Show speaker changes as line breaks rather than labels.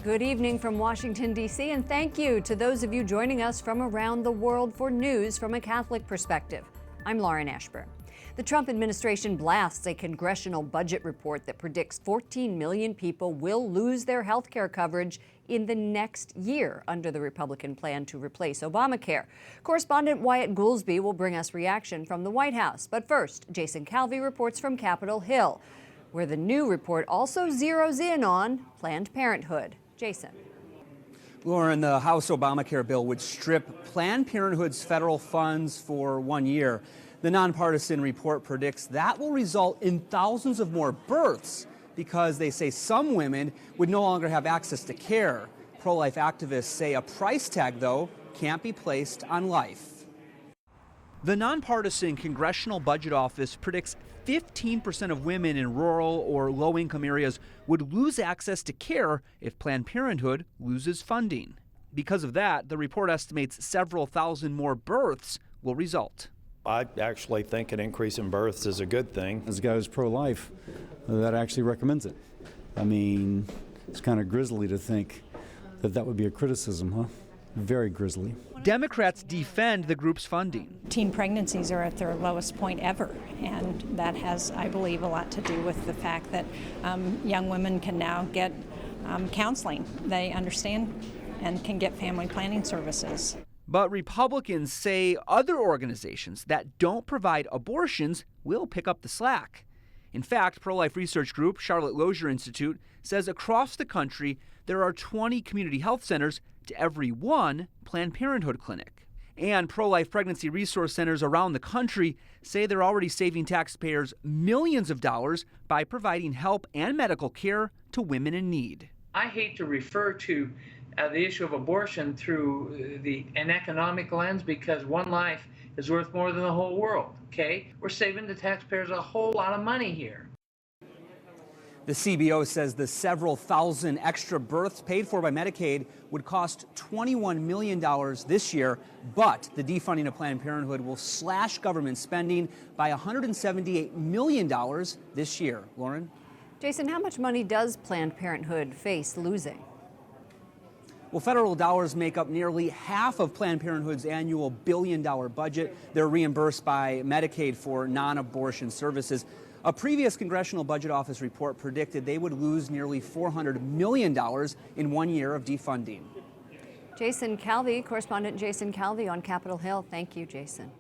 Good evening from Washington, D.C., and thank you to those of you joining us from around the world for news from a Catholic perspective. I'm Lauren Ashburn. The Trump administration blasts a congressional budget report that predicts 14 million people will lose their health care coverage in the next year under the Republican plan to replace Obamacare. Correspondent Wyatt Goolsbee will bring us reaction from the White House. But first, Jason Calvi reports from Capitol Hill, where the new report also zeroes in on Planned Parenthood. Jason.
Lauren, the House Obamacare bill would strip Planned Parenthood's federal funds for 1 year. The nonpartisan report predicts that will result in thousands of more births because they say some women would no longer have access to care. Pro-life activists say a price tag, though, can't be placed on life. The nonpartisan Congressional Budget Office predicts 15% of women in rural or low-income areas would lose access to care if Planned Parenthood loses funding. Because of that, the report estimates several thousand more births will result.
I actually think an increase in births is a good thing.
As a guy who's pro-life, that actually recommends it. I mean, it's kind of grisly to think that that would be a criticism, huh? Very grisly.
Democrats defend the group's funding.
Teen pregnancies are at their lowest point ever, and that has, I believe, a lot to do with the fact that young women can now get counseling. They understand and can get family planning services.
But Republicans say other organizations that don't provide abortions will pick up the slack. In fact, pro-life research group Charlotte Lozier Institute says across the country there are 20 community health centers to every one Planned Parenthood clinic. And pro-life pregnancy resource centers around the country say they're already saving taxpayers millions of dollars by providing help and medical care to women in need.
I hate to refer to the issue of abortion through an economic lens because one life is worth more than the whole world, okay? We're saving the taxpayers a whole lot of money here.
The CBO says the several thousand extra births paid for by Medicaid would cost $21 million this year, but the defunding of Planned Parenthood will slash government spending by $178 million this year. Lauren?
Jason, how much money does Planned Parenthood face losing?
Well, federal dollars make up nearly half of Planned Parenthood's annual billion-dollar budget. They're reimbursed by Medicaid for non-abortion services. A previous Congressional Budget Office report predicted they would lose nearly $400 million in 1 year of defunding.
Jason Calvi, correspondent Jason Calvi on Capitol Hill. Thank you, Jason.